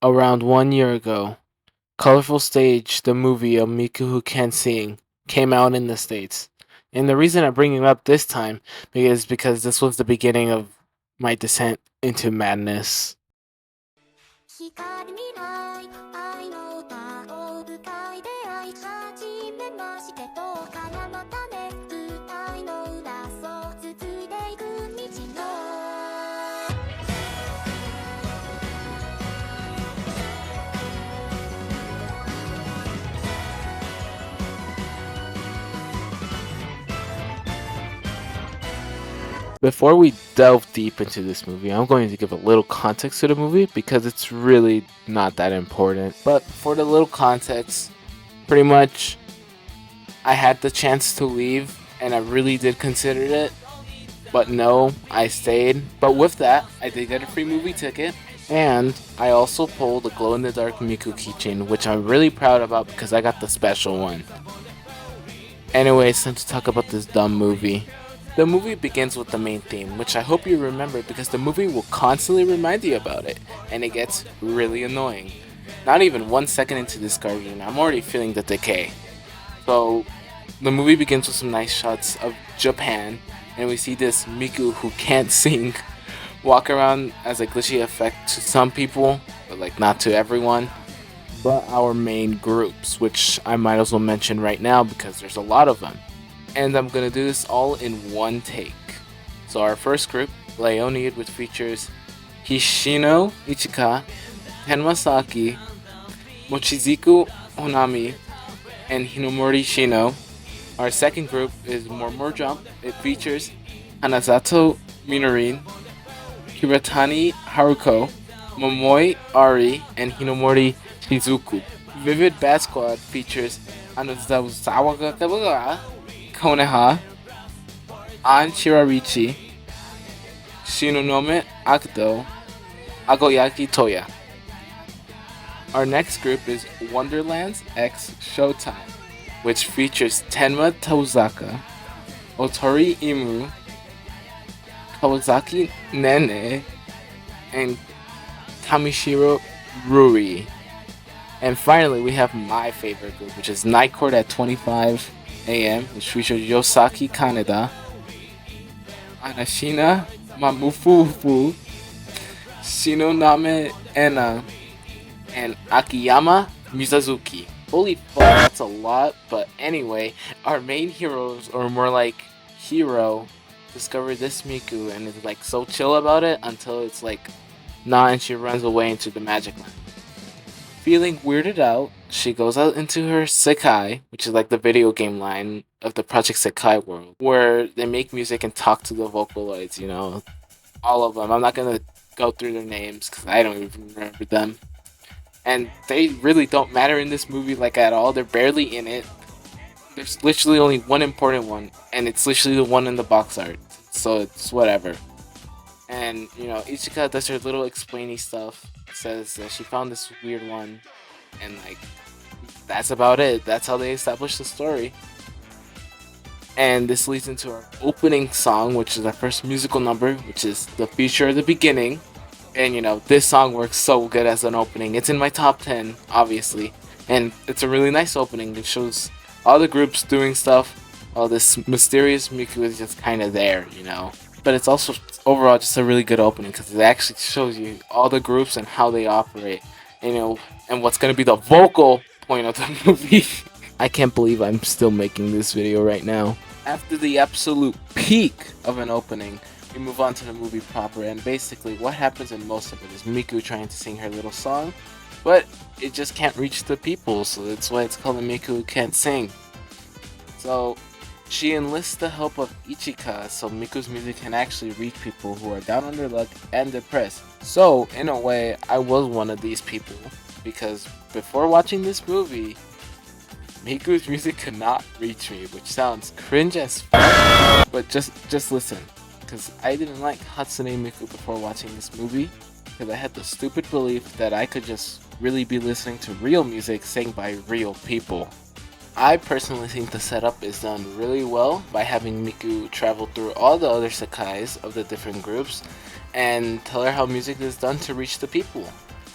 Around 1 year ago, Colorful Stage, the movie of Miku Who Can't Sing, came out in the States. And the reason I'm bringing it up this time is because this was the beginning of my descent into madness. Before we delve deep into this movie, I'm going to give a little context to the movie because it's really not that important. But for the little context, pretty much I had the chance to leave and I really did consider it. But no, I stayed. But with that, I did get a free movie ticket. And I also pulled a glow in the dark Miku keychain, which I'm really proud about because I got the special one. Anyway, it's time to talk about this dumb movie. The movie begins with the main theme, which I hope you remember because the movie will constantly remind you about it, and it gets really annoying. Not even 1 second into this cartoon, I'm already feeling the decay. So, the movie begins with some nice shots of Japan, and we see this Miku who can't sing walk around as a glitchy effect to some people, but like not to everyone. But our main groups, which I might as well mention right now because there's a lot of them. And I'm gonna do this all in one take. So our first group, Leonid, which features Hishino Ichika, Tenmasaki, Mochizuku Honami, and Hinomori Shino. Our second group is Murmur Jump. It features Hanazato Minorin, Hiratani Haruko, Momoi Ari, and Hinomori Shizuku. Vivid Bat Squad features Anazawa Koneha, An Shirarichi, Shinonome Akudo, Agoyaki Toya. Our next group is Wonderlands X Showtime, which features Tenma Tozaka, Otori Imu, Kawasaki Nene, and Kamishiro Ruri. And finally, we have my favorite group, which is Night Court at 25 a.m., which features Yosaki Kaneda, Anashina Mamufufu, Shinoname Ena, and Akiyama Mizazuki. Holy fuck, that's a lot. But anyway, our main heroes, or more like hero, discover this Miku and is like so chill about it until it's like nah, and she runs away into the magic land. Feeling weirded out, she goes out into her Sekai, which is like the video game line of the Project Sekai world, where they make music and talk to the Vocaloids, all of them. I'm not gonna go through their names because I don't even remember them. And they really don't matter in this movie like at all. They're barely in it. There's literally only one important one, and it's literally the one in the box art. So it's whatever. And, Ichika does her little explainy stuff. Says that she found this weird one. And, like, that's about it. That's how they establish the story. And this leads into our opening song, which is our first musical number, which is the feature of the beginning. And, this song works so good as an opening. It's in my top 10, obviously. And it's a really nice opening. It shows all the groups doing stuff. All this mysterious Miku is just kind of there, But it's also overall just a really good opening because it actually shows you all the groups and how they operate, and what's going to be the vocal point of the movie. I can't believe I'm still making this video right now. After the absolute peak of an opening, we move on to the movie proper, and basically what happens in most of it is Miku trying to sing her little song, but it just can't reach the people, so that's why it's called a Miku Who Can't Sing. So she enlists the help of Ichika so Miku's music can actually reach people who are down on their luck and depressed. So, in a way, I was one of these people, because before watching this movie, Miku's music could not reach me, which sounds cringe as fuck, but just listen, because I didn't like Hatsune Miku before watching this movie, because I had the stupid belief that I could just really be listening to real music sang by real people. I personally think the setup is done really well by having Miku travel through all the other Sekais of the different groups and tell her how music is done to reach the people.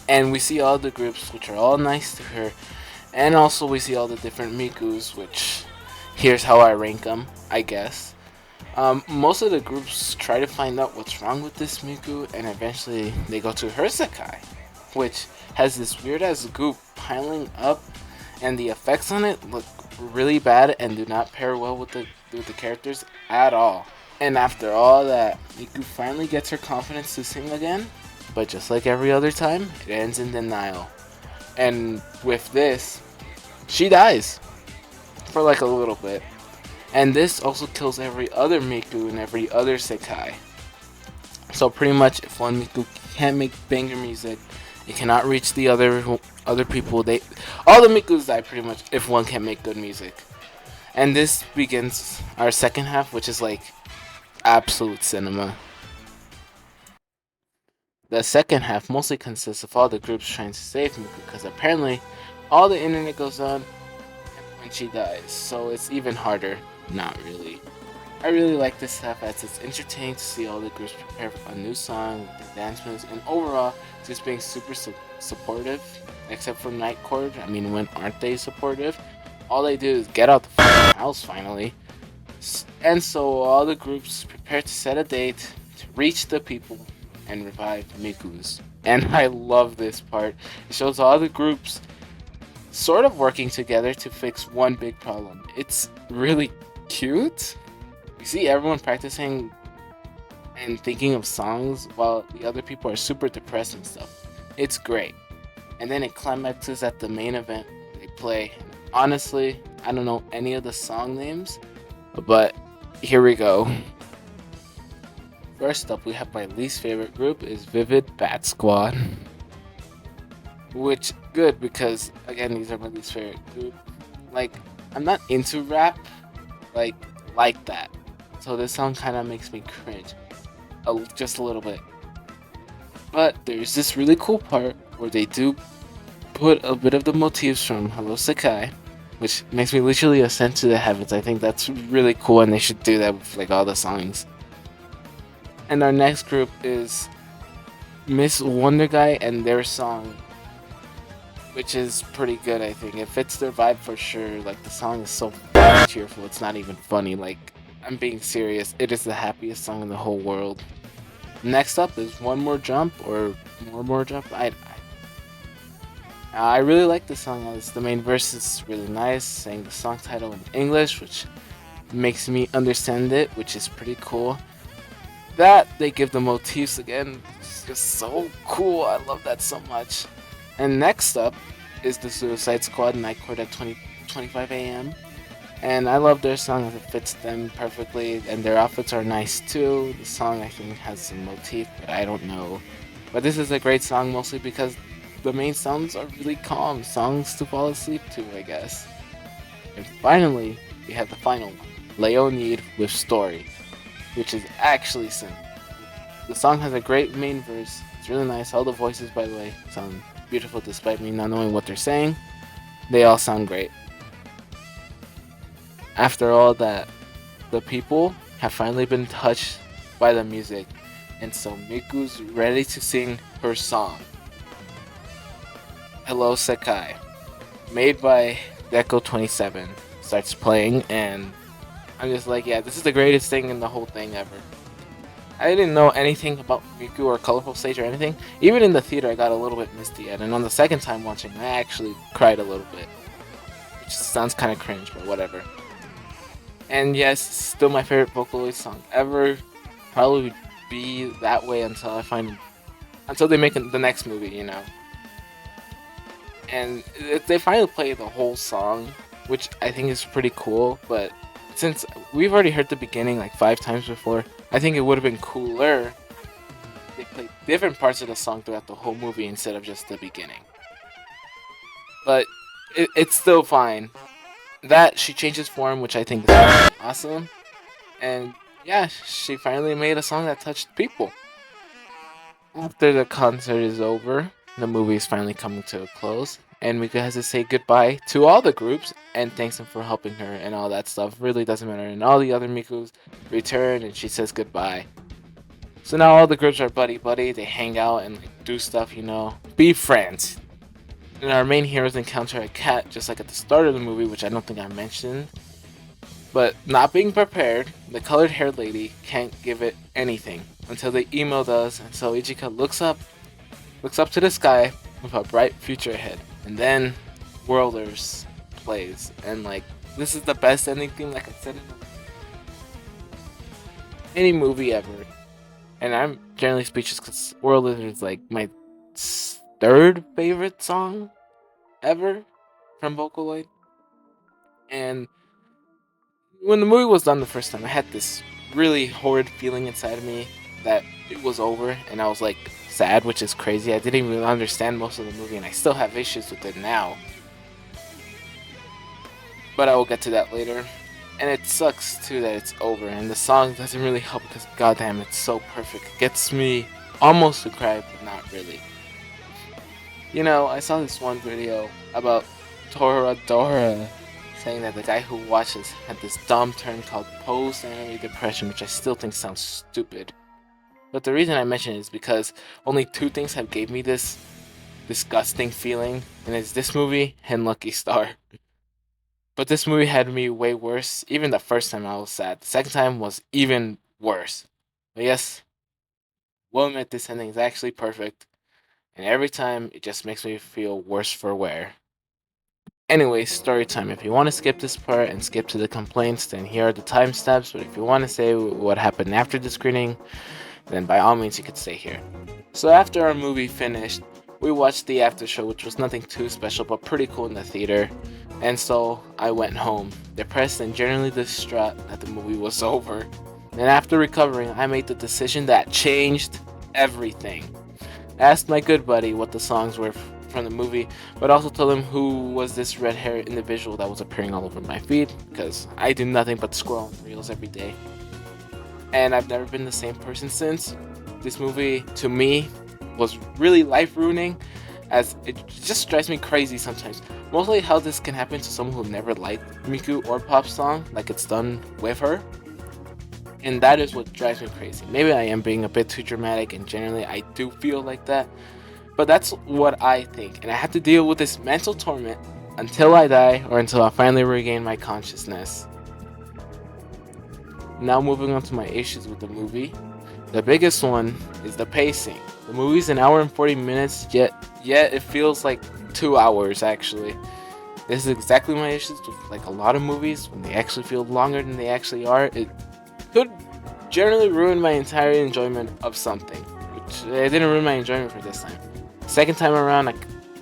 And we see all the groups, which are all nice to her. And also we see all the different Mikus, which here's how I rank them, I guess. Most of the groups try to find out what's wrong with this Miku, and eventually they go to her Sekai, which has this weird ass goop piling up, and the effects on it look really bad and do not pair well with the characters at all. And after all that, Miku finally gets her confidence to sing again, but just like every other time, it ends in denial. And with this, she dies for like a little bit. And this also kills every other Miku and every other Sekai. So pretty much, if one Miku can't make banger music, it cannot reach the other people. All the Mikus die pretty much if one can't make good music. And this begins our second half, which is like absolute cinema. The second half mostly consists of all the groups trying to save Miku because apparently all the internet goes on when she dies, so it's even harder. Not really. I really like this half as it's entertaining to see all the groups prepare for a new song with their dance moves and overall just being super supportive, except for Night Court. I mean, when aren't they supportive? All they do is get out the fucking house finally. And so all the groups prepare to set a date to reach the people and revive Miku's. And I love this part. It shows all the groups sort of working together to fix one big problem. It's really cute. You see everyone practicing and thinking of songs while the other people are super depressed and stuff. It's great. And then it climaxes at the main event. They play. Honestly, I don't know any of the song names, but here we go. First up, we have my least favorite group is Vivid Bat Squad. Which, good, because, again, these are my least favorite group. Like, I'm not into rap, like that. So this song kind of makes me cringe. Just a little bit. But there's this really cool part where they do put a bit of the motifs from Hello Sekai, which makes me literally ascend to the heavens. I think that's really cool and they should do that with like all the songs. And our next group is Miss Wonder Guy and their song, which is pretty good. I think it fits their vibe for sure. Like the song is so cheerful, it's not even funny. Like, I'm being serious, it is the happiest song in the whole world. Next up is One More Jump or More Jump. I really like the song. The main verse is really nice, saying the song title in English, which makes me understand it, which is pretty cool. That they give the motifs again, it's just so cool. I love that so much. And next up is the Suicide Squad Night Court at 25 a.m. And I love their song as it fits them perfectly, and their outfits are nice too. The song I think has some motif, but I don't know. But this is a great song mostly because the main sounds are really calm, songs to fall asleep to, I guess. And finally, we have the final one, Leonid with Story, which is actually simple. The song has a great main verse. It's really nice. All the voices, by the way, sound beautiful despite me not knowing what they're saying. They all sound great. After all that, the people have finally been touched by the music, and so Miku's ready to sing her song. Hello Sekai, made by Deco27, starts playing, and I'm just like, yeah, this is the greatest thing in the whole thing ever. I didn't know anything about Miku or Colorful Stage or anything. Even in the theater, I got a little bit misty, and on the second time watching, I actually cried a little bit. Which sounds kind of cringe, but whatever. And yes, still my favorite Vocaloid song ever. Probably would be that way until they make the next movie, you know. And they finally play the whole song, which I think is pretty cool, but since we've already heard the beginning like 5 times before, I think it would have been cooler if they played different parts of the song throughout the whole movie instead of just the beginning. But it's still fine. That she changes form, which I think is really awesome. And yeah, she finally made a song that touched people. After the concert is over, the movie is finally coming to a close, and Miku has to say goodbye to all the groups and thanks them for helping her and all that stuff. Really doesn't matter. And all the other Mikus return and she says goodbye. So now all the groups are buddy buddy. They hang out and like do stuff, you know, be friends. And our main heroes encounter a cat just like at the start of the movie, which I don't think I mentioned. But not being prepared, the colored haired lady can't give it anything until the email does, and so Ichika looks up to the sky with a bright future ahead. And then Worlders plays, and like this is the best ending theme, like I said in any movie ever. And I'm generally speechless because Worlders is like my third favorite song ever from Vocaloid. And when the movie was done the first time, I had this really horrid feeling inside of me that it was over, and I was like sad, which is crazy. I didn't even understand most of the movie, and I still have issues with it now. But I will get to that later. And it sucks too that it's over, and the song doesn't really help because goddamn, it's so perfect. It gets me almost to cry, but not really. You know, I saw this one video about Toradora saying that the guy who watches had this dumb term called post-anime depression, which I still think sounds stupid. But the reason I mention it is because only two things have gave me this disgusting feeling, and it's this movie and Lucky Star. But this movie had me way worse. Even the first time I was sad. The second time was even worse. But yes, we'll admit this ending is actually perfect. And every time, it just makes me feel worse for wear. Anyway, story time. If you want to skip this part and skip to the complaints, then here are the timestamps. But if you want to say what happened after the screening, then by all means you could stay here. So after our movie finished, we watched the after show, which was nothing too special but pretty cool in the theater. And so I went home, depressed and generally distraught that the movie was over. And after recovering, I made the decision that changed everything. I asked my good buddy what the songs were from the movie, but also told him who was this red-haired individual that was appearing all over my feed, because I do nothing but scroll on reels every day. And I've never been the same person since. This movie, to me, was really life-ruining, as it just drives me crazy sometimes. Mostly how this can happen to someone who never liked Miku or Pop Song, like it's done with her. And that is what drives me crazy. Maybe I am being a bit too dramatic, and generally I do feel like that. But that's what I think, and I have to deal with this mental torment until I die or until I finally regain my consciousness. Now moving on to my issues with the movie. The biggest one is the pacing. The movie's an hour and 40 minutes, yet it feels like 2 hours actually. This is exactly my issues with like a lot of movies. When they actually feel longer than they actually are, it could generally ruin my entire enjoyment of something. Which it didn't ruin my enjoyment for this time. Second time around, I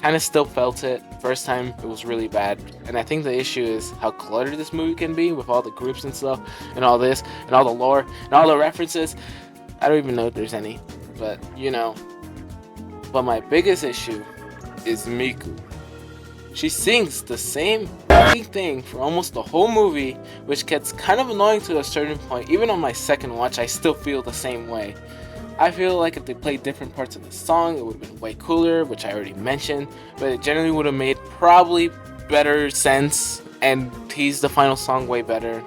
kind of still felt it. First time, it was really bad. And I think the issue is how cluttered this movie can be with all the groups and stuff, and all this, and all the lore, and all the references. I don't even know if there's any, but you know. But my biggest issue is Miku. She sings the same thing for almost the whole movie, which gets kind of annoying to a certain point. Even on my second watch, I still feel the same way. I feel like if they played different parts of the song, it would have been way cooler, which I already mentioned, but it generally would have made probably better sense and teased the final song way better.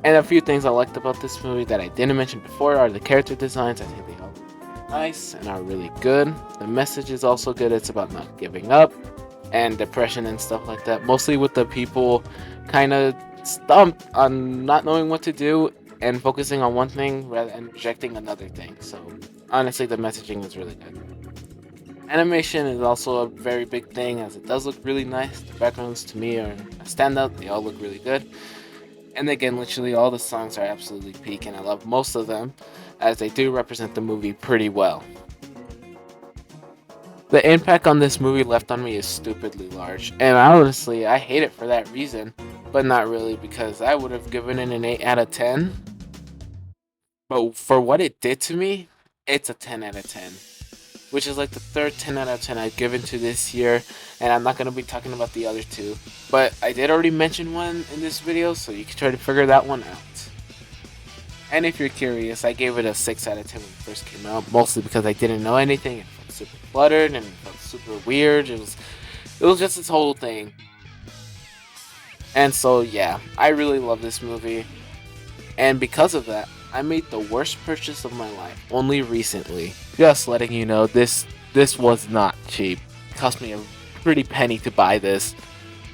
And a few things I liked about this movie that I didn't mention before are the character designs. I think they all look nice and are really good. The message is also good. It's about not giving up and depression and stuff like that. Mostly with the people kind of stumped on not knowing what to do and focusing on one thing rather than rejecting another thing. So honestly, the messaging is really good. Animation is also a very big thing, as it does look really nice. The backgrounds to me are a standout. They all look really good. And again, literally all the songs are absolutely peak, and I love most of them, as they do represent the movie pretty well. The impact on this movie left on me is stupidly large, and honestly, I hate it for that reason, but not really, because I would have given it an 8 out of 10. But for what it did to me, it's a 10 out of 10. Which is like the third 10 out of 10 I've given to this year, and I'm not going to be talking about the other two. But I did already mention one in this video, so you can try to figure that one out. And if you're curious, I gave it a 6 out of 10 when it first came out, mostly because I didn't know anything. It felt super cluttered and it felt super weird. It was just this whole thing. And so yeah, I really love this movie. And because of that, I made the worst purchase of my life only recently. Just letting you know, this this was not cheap. It cost me a pretty penny to buy this,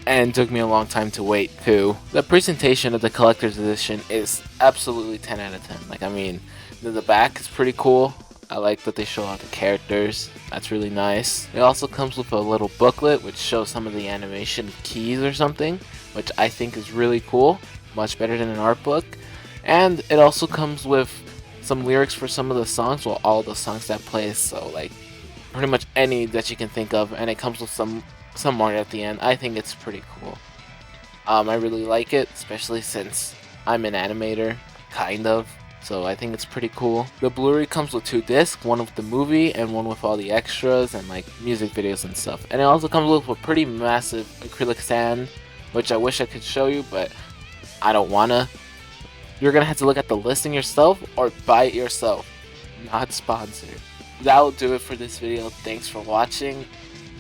and took me a long time to wait too. The presentation of the collector's edition is absolutely 10 out of 10. Like, I mean, the back is pretty cool. I like that they show all the characters. That's really nice. It also comes with a little booklet which shows some of the animation keys or something, which I think is really cool. Much better than an art book. And it also comes with some lyrics for some of the songs, well, all the songs that play, so like pretty much any that you can think of, and it comes with some art at the end. I think it's pretty cool. I really like it, especially since I'm an animator, kind of, so I think it's pretty cool. The Blu-ray comes with 2 discs, one with the movie and one with all the extras and like music videos and stuff. And it also comes with a pretty massive acrylic stand, which I wish I could show you, but I don't wanna. You're gonna have to look at the listing yourself or buy it yourself. Not sponsored. That'll do it for this video. Thanks for watching.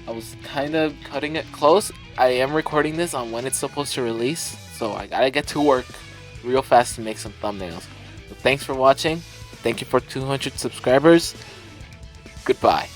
I was kind of cutting it close. I am recording this on when it's supposed to release, so I gotta get to work real fast to make some thumbnails. So thanks for watching. Thank you for 200 subscribers. Goodbye.